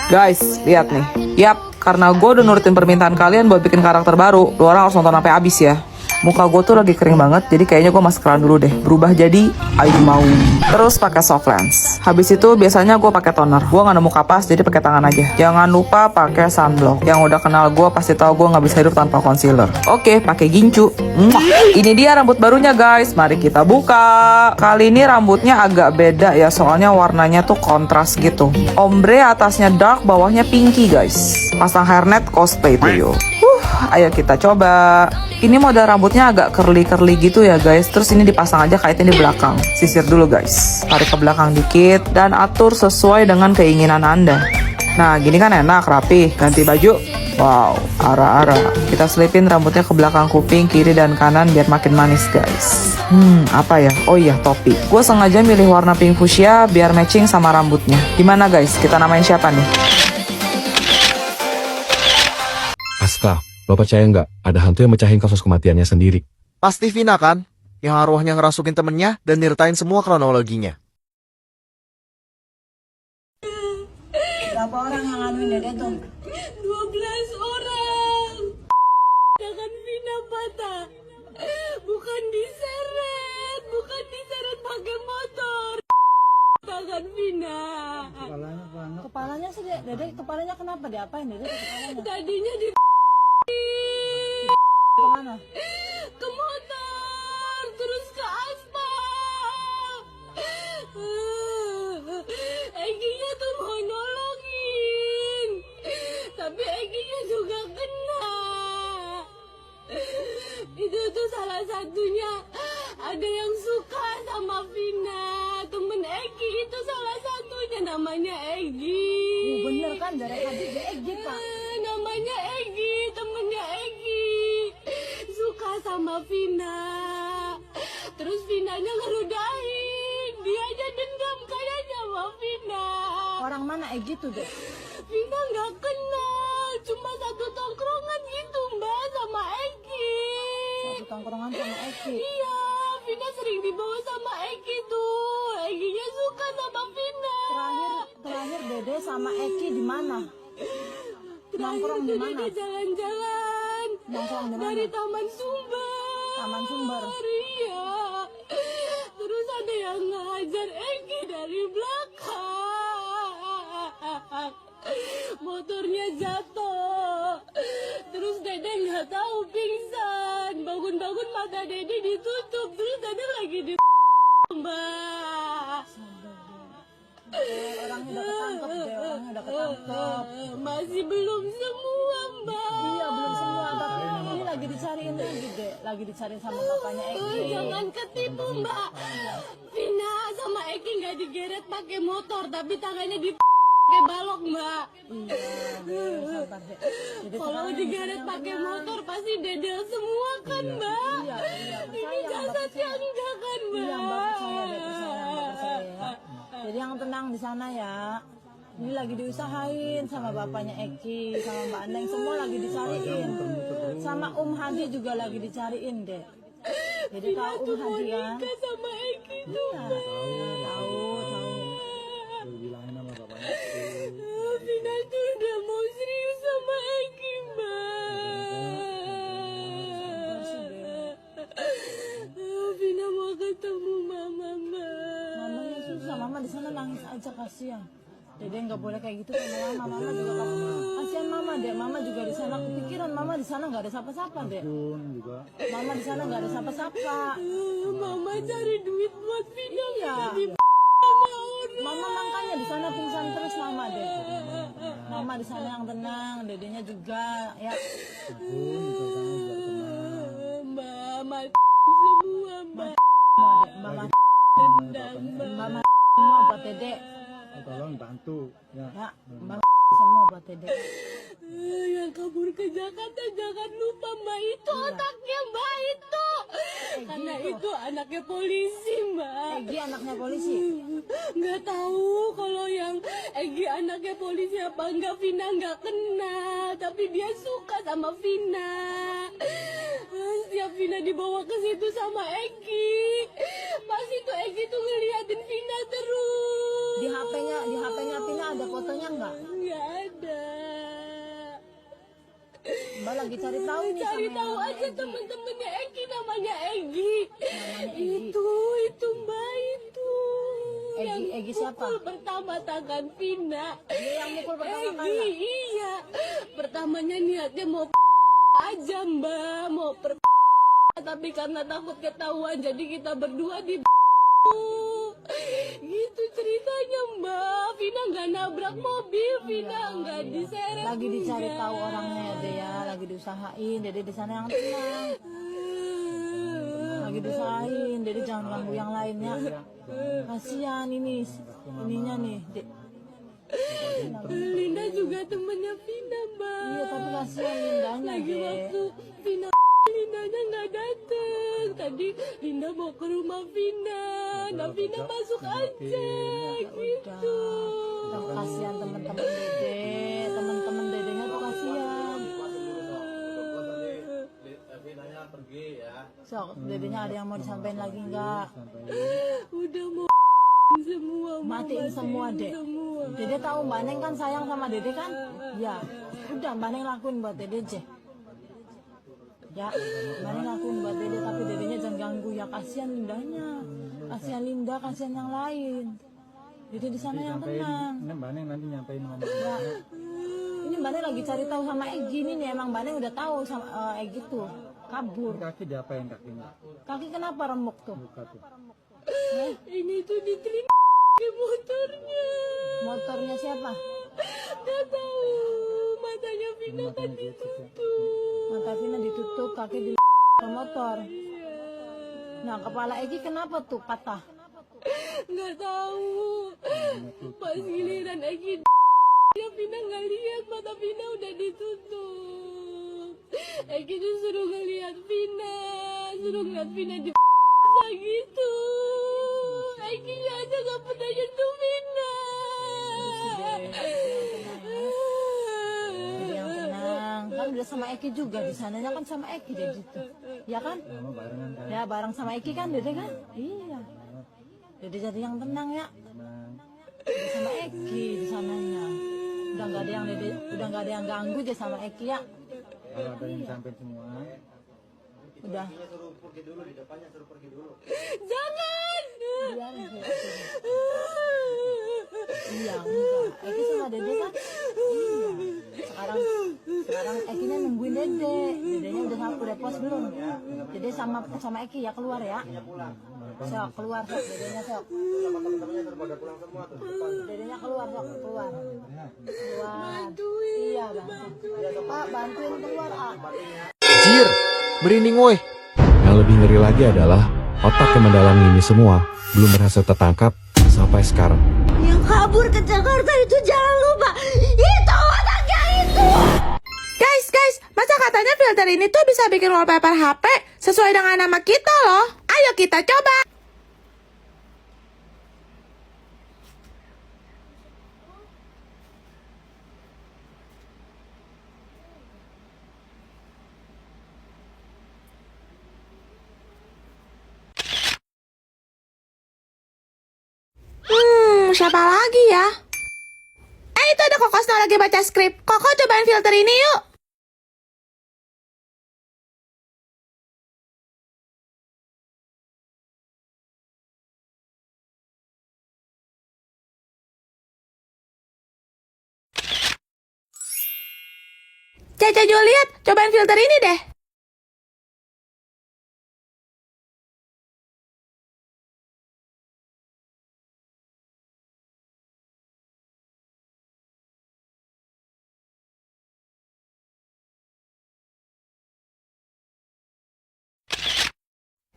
Guys, lihat nih. Yap, karena gue udah nurutin permintaan kalian buat bikin karakter baru, lu orang harus nonton sampai habis ya. Muka gue tuh lagi kering banget, jadi kayaknya gue maskeran dulu deh. Berubah jadi Ayu Mau. Terus pakai soft lens. Habis itu biasanya gue pakai toner. Gue nggak nemu kapas, jadi pakai tangan aja. Jangan lupa pakai sunblock. Yang udah kenal gue pasti tahu gue nggak bisa hidup tanpa concealer. Oke, pakai gincu. Ini dia rambut barunya guys. Mari kita buka. Kali ini rambutnya agak beda ya, soalnya warnanya tuh kontras gitu. Ombre atasnya dark, bawahnya pinky guys. Pasang hairnet cosplay tuh yo. Ayo kita coba. Ini model rambutnya agak curly-curly gitu ya guys. Terus ini dipasang aja kaitnya di belakang. Sisir dulu guys. Tarik ke belakang dikit dan atur sesuai dengan keinginan Anda. Nah gini kan enak, rapi. Ganti baju. Wow, ara-ara. Kita selipin rambutnya ke belakang kuping, kiri dan kanan biar makin manis guys. Apa ya? Oh iya, topi. Gue sengaja milih warna pink fuchsia biar matching sama rambutnya. Gimana guys? Kita namain siapa nih? Aska, lo percaya nggak ada hantu yang mecahin kasus kematiannya sendiri? Pasti Vina kan? Yang arwahnya ngerasukin temennya dan nyeritain semua kronologinya. Berapa orang yang nganuin Dede tuh? 12 orang. Tangan Vina patah. Bukan diseret pakai motor. Tangan Vina. Kepalanya sih Dede, kepalanya kenapa? Diapain Dede kepalanya? Tadinya di Kemana? ke motor, terus ke aspal. Eginya tuh mau nolongin, tapi Eginya juga kena. Itu tuh salah satunya ada yang suka sama Vina. Temen Egi itu salah satunya, namanya Egi. Bener kan dari tadi dia Egi pak. Namanya Egi, temennya Egi. Suka sama Vina. Terus Vinanya ngerudahin. Dia aja dendam kayaknya sama Vina. Orang mana Egi tuh deh? Vina nggak kenal, cuma satu tongkrongan gitu mbak sama Egi. Satu tongkrongan sama Egi. Iya, Vina sering dibawa sama Egi tuh. Eginya suka sama Vina. Terakhir Dede sama Egi di mana? Nongkrong di mana? Dia jalan-jalan. Nongkrong di mana? Dari Taman Sumber. Taman Sumber. Iya. Terus ada yang ngajar Egi dari belakang. Motornya jatuh. Terus Dede nggak tahu pingsan. Bangun-bangun mata Dede ditutup. Terus Dede lagi di Mbak. Orangnya udah ketangkep deh, orangnya udah ketangkep. Masih belum semua mbak. Iya belum semua, tapi ini lagi dicariin lagi deh, lagi dicariin sama bapaknya Egi. Jangan ketipu mbak. Vina sama Egi nggak digeret pakai motor, tapi tangannya pakai balok mbak. Iya, sabar deh. Jadi Kalau sekarang digeret pakai motor pasti dedel semua kan mbak. Iya, Ini jasadnya enggak kan mbak. Iya mbak percaya deh, percaya ya. Jadi yang tenang di sana ya. Ini lagi diusahain sama bapaknya Eki, sama Mbak Andeng, semua lagi dicariin. Sama Hadi juga lagi dicariin deh. Jadi tahu Hadi kan? Nikah sama Egi tuh Iya, mbak. tahu. Vina tuh udah mau serius sama Egi mbak. Vina mau ketemu mama mbak. Mamanya susah, mama di sana nangis aja kasihan. Dede nggak boleh kayak gitu sama mama juga kamu. Kasihan mama deh, mama juga di sana kepikiran mama di sana nggak ada siapa-siapa deh. Mama di sana nggak ada siapa-siapa. Mama cari duit buat Vina. Iya. Sama orang. Mama makanya di sana pingsan terus mama deh. Mama di sana yang tenang, dedenya juga ya. Mbak semua mbak. Mama Dendam mbak. mama semua buat dede. Tolong bantu ya. Ya, mama semua buat dede. Yang kabur ke Jakarta jangan lupa mbak itu otaknya mbak itu. Karena itu anaknya polisi mbak. Egi anaknya polisi. Nggak tahu kalau yang Egi anaknya polisi apa enggak. Vina nggak kenal, tapi dia suka sama Vina. Setiap Vina dibawa ke situ sama Egi, pasti tuh Egi tuh ngeliatin Vina terus. Di HP-nya Vina ada fotonya nggak? Nggak ada. Mbak lagi cari tahu nih. Cari sama tahu yang aja Egy. temen-temennya Egi, namanya Egi. Egy. Itu Mbak itu. Egy siapa? Pukul pertama tangan Vina. Dia yang mukul pertama Egi, kali. iya. Pertamanya niatnya mau aja Mbak, mau tapi karena takut ketahuan jadi kita berdua di gitu ceritanya Mbak. Vina nggak nabrak mobil, Vina nggak diseret. Lagi dicari tahu orangnya ya Dede ya, lagi diusahain. Dede di sana yang tenang. Lagi diusahain, Dede jangan ganggu yang lainnya. Kasihan ininya nih, Dek. Linda juga temennya Vina Mbak. Iya, tapi kasihan Lindanya, Lagi Dek. waktu Vina Lindanya nggak dateng. Tadi Linda mau ke rumah Vina. Nah Vina masuk aja gitu. Udah, kasihan teman-teman Dede. Teman-teman Dedenya tuh kasihan. Sok, Dedenya ada yang mau disampaikan lagi nggak? Udah mau semua Matiin semua, Dek. semua. Dede tahu Mbak Neng kan sayang sama Dede kan? Ya, udah Mbak Neng lakuin buat Dede aja. Ya, Mbak Neng lakuin buat Dede, tapi Dedenya jangan ganggu ya. Kasihan Lindanya, kasihan Linda, kasihan yang lain. Dede di sana yang tenang. Ini Mbak Neng nanti nyampein ngomong. Ya. Ini Mbak Neng lagi cari tahu sama Egy nih emang Mbak Neng udah tahu sama Egy tuh kabur. Kaki diapain kakinya? Kaki kenapa remuk tuh? Buka tuh. Ini tuh diterima ke motornya. Motornya siapa? Gak tahu. Matanya Vina kan ditutup. Mata Vina ditutup, kaki di ke motor. Nah, kepala Egy kenapa tuh patah? Gak tahu. Pas giliran Egi ya Vina nggak lihat, mata Vina udah ditutup. Egi disuruh ngeliat Vina, suruh ngeliat Vina di gitu. Egi aja gak pernah nyentuh Vina. Jadi yang tenang, kan udah sama Eki juga di sananya kan sama Eki deh gitu, ya kan? Sama barengan kan. Ya bareng sama Eki kan Dede kan? Iya. Dede jadi yang tenang ya. Udah sama Eki di sananya. Udah nggak ada yang ganggu aja sama Eki ya. Kalau ada yang sampein semua. Udah. Jangan. Biar aja. Iya enggak. Eki sama Dede kan? Iya. Sekarang Ekinya nungguin Dede. Dedenya udah puas belum? Dede sama Eki ya keluar ya. Sok keluar sok Dedenya sok. Dedenya keluar sok keluar. Iya bantu. Pak bantuin keluar Jir, merinding woi. Yang lebih ngeri lagi adalah otak yang mendalangi ini semua belum berhasil tertangkap sampai sekarang. Yang kabur ke Jakarta itu jangan lupa. Itu anaknya itu. Guys, masa katanya filter ini tuh bisa bikin wallpaper HP sesuai dengan nama kita loh. Ayo kita coba. Siapa lagi ya? Itu ada Kokosno lagi baca skrip. Koko cobain filter ini yuk. Caca Juliet, cobain filter ini deh.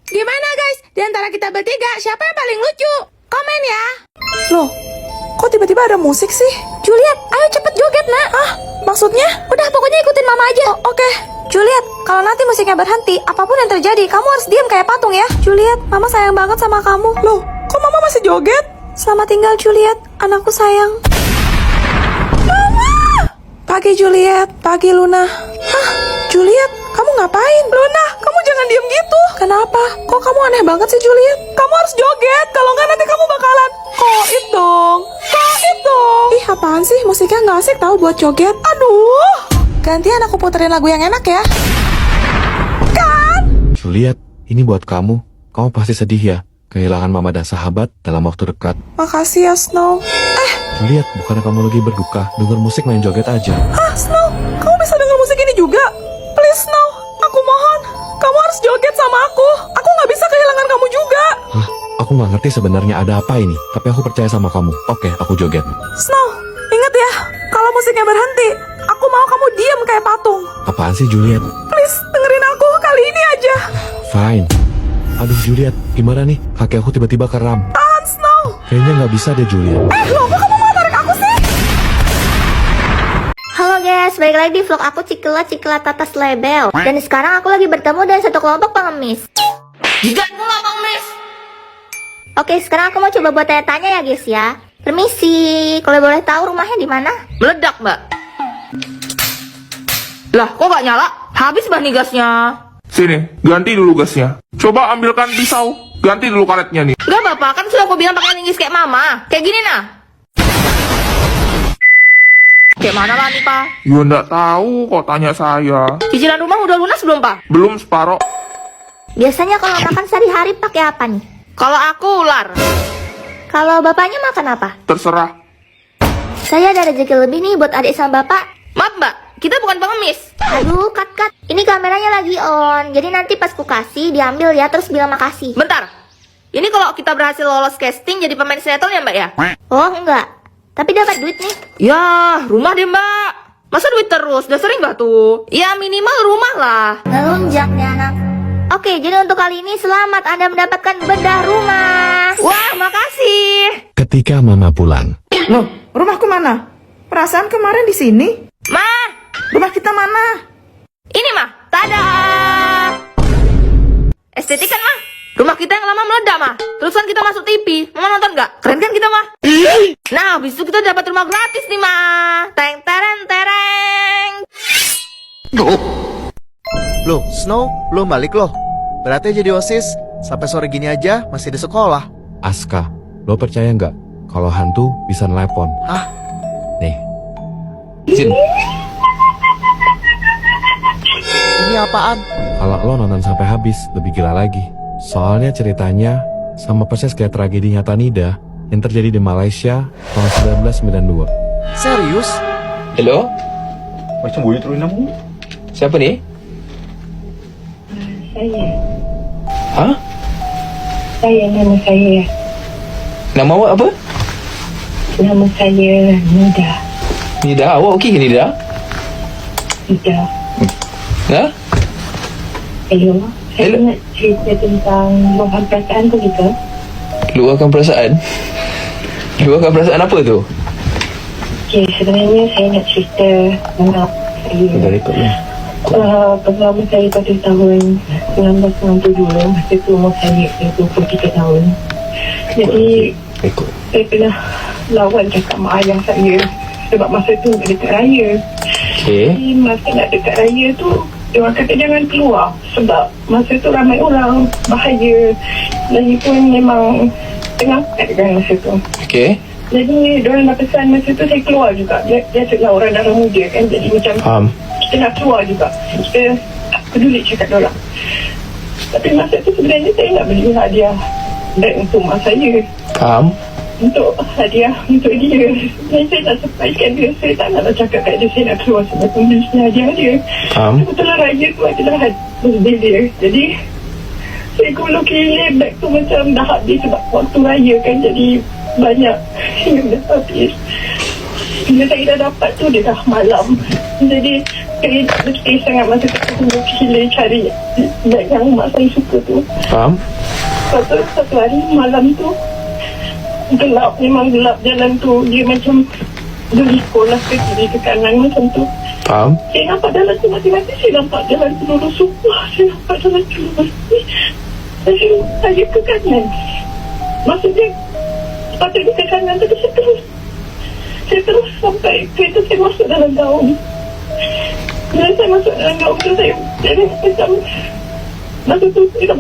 Gimana guys? Di antara kita bertiga, siapa yang paling lucu? Komen ya. Loh, kok tiba-tiba ada musik sih? Juliet, ayo cepet joget nak. Ah, maksudnya? Udah, pokoknya ikutin mama aja. Oke. Juliet, kalau nanti musiknya berhenti, apapun yang terjadi, kamu harus diam kayak patung ya. Juliet, mama sayang banget sama kamu. Loh, kok mama masih joget? Selamat tinggal Juliet, anakku sayang. Mama! Pagi Juliet, pagi Luna. Hah, Juliet, kamu ngapain? Luna, kamu jangan diem gitu. Kenapa? Kok kamu aneh banget sih, Juliet? Kamu harus joget, kalau nggak nanti kamu bakalan koit dong. Koit dong. Ih, apaan sih? Musiknya nggak asik tahu buat joget. Aduh. Gantian aku puterin lagu yang enak ya. Juliet, ini buat kamu. Kamu pasti sedih ya, kehilangan mama dan sahabat dalam waktu dekat. Makasih ya, Snow. Juliet, bukannya kamu lagi berduka, denger musik main joget aja. Hah, Snow? Kamu bisa denger musik ini juga? Please, Snow. Aku mohon. Kamu harus joget sama aku. Aku nggak bisa kehilangan kamu juga. Hah, aku nggak ngerti sebenarnya ada apa ini, tapi aku percaya sama kamu. Oke, aku joget. Snow, ingat ya. Kalau musiknya berhenti, aku mau kamu diam kayak patung. Apaan sih, Juliet? Please, dengerin aku kali ini aja. Fine. Aduh, Juliet, gimana nih? Kaki aku tiba-tiba kram. Tahan, Snow. Kayaknya nggak bisa deh, Juliet. Loh, kok kamu mau tarik aku sih? Halo guys, balik lagi di vlog aku Cikela Tatas Label. Dan sekarang aku lagi bertemu dengan satu kelompok pengemis. Jigat pula pengemis. Oke, sekarang aku mau coba buat tanya-tanya ya guys ya. Permisi, kalau boleh tahu rumahnya di mana? Meledak, Mbak. Lah, kok nggak nyala? Habis nih gasnya. Sini, ganti dulu gasnya. Coba ambilkan pisau, ganti dulu karetnya nih. Gak Bapak, kan sudah aku bilang pakai linggis kayak Mama. Kayak gini nah. Kayak mana lah nih, Pak? Ya nggak tahu kok tanya saya. Cicilan rumah udah lunas belum, Pak? Belum separoh. Biasanya kalau makan sehari-hari pakai apa nih? Kalau aku ular. Kalau bapaknya makan apa? Terserah. Saya ada rezeki lebih nih buat adik sama bapak. Maaf, Mbak. Kita bukan pengemis. Aduh, cut. Ini kameranya lagi on. Jadi nanti pas ku kasih, diambil ya, terus bilang makasih. Bentar. Ini kalau kita berhasil lolos casting jadi pemain sinetron ya, Mbak ya? Oh, enggak. Tapi dapat duit nih. Ya, rumah deh, Mbak. Masa duit terus? Udah sering gak tuh? Ya, minimal rumah lah. Ngelunjak nih anak. Oke, jadi untuk kali ini selamat Anda mendapatkan bedah rumah. Wah, makasih. Ketika mama pulang, Loh, rumahku mana? Perasaan kemarin di sini. Ma, Rumah kita mana? ini mah. Tada. Estetik kan, mah? Rumah kita yang lama meledak, mah. Terusan kita masuk TV. Mama nonton nggak? Keren kan kita, mah? Nah, habis itu kita dapat rumah gratis nih, mah. Teng tereng tereng. Loh, Snow, belum balik loh. Berarti jadi OSIS, sampai sore gini aja masih di sekolah. Aska, lo percaya nggak kalau hantu bisa nelpon? Hah? Nih, Ini apaan? kalau lo nonton sampai habis, lebih gila lagi. Soalnya ceritanya sama persis kayak tragedi nyata Nida yang terjadi di Malaysia tahun 1992. Serius? Hello? Macam boleh turun nama? Siapa ni? Saya. Ha? Nama saya. Nama awak apa? Nama saya Nida. Nida, awak okey ke Nida? Nida. Ha? Hello. Saya Hello. nak cerita tentang luahan perasaan tu kita. Luahkan perasaan? Luahkan perasaan apa tu? Okey, sebenarnya saya nak cerita tentang Dah saya. rekod lah. Pengalaman saya pada tahun 1992, masa tu umur saya 23 tahun. Jadi, Rekod. saya pernah lawan cakap mak ayah saya sebab masa tu nak dekat raya. Okey. Jadi masa nak dekat raya tu, dia orang kata jangan keluar sebab masa tu ramai orang, bahaya. Lagipun memang tengah kat kan masa tu. Okey. Jadi diorang dah pesan masa tu saya keluar juga. Biasalah orang dalam muda kan, jadi macam Faham. kita nak keluar juga. Kita tak peduli cakap diorang. Tapi masa tu sebenarnya saya nak beli hadiah beg untuk mak saya. Faham. Untuk hadiah untuk dia. Dan saya nak surprisekan dia. Saya tak nak cakap kat dia saya nak keluar sebab tu beli hadiah dia. Faham. Kebetulan raya tu adalah birthday dia. Jadi saya gulung beg tu macam dah habis sebab waktu raya kan, jadi banyak yang dah habis. Bila saya dah dapat tu dia dah malam. Jadi saya letih sangat masa tu gulung cari beg yang mak saya suka tu. Faham. Satu hari malam tu gelap, memang gelap jalan tu. Dia macam berlikur lah ke kiri ke kanan macam tu. Faham. Saya nampak jalan tu mati-mati. Saya nampak jalan tu lurus semua. Saya nampak jalan tu lurus. Saya ke kanan. Maksudnya sepatutnya ke kanan, tapi saya terus sampai kereta saya masuk dalam daun. Bila saya masuk dalam gaung tu, saya macam masa tu kita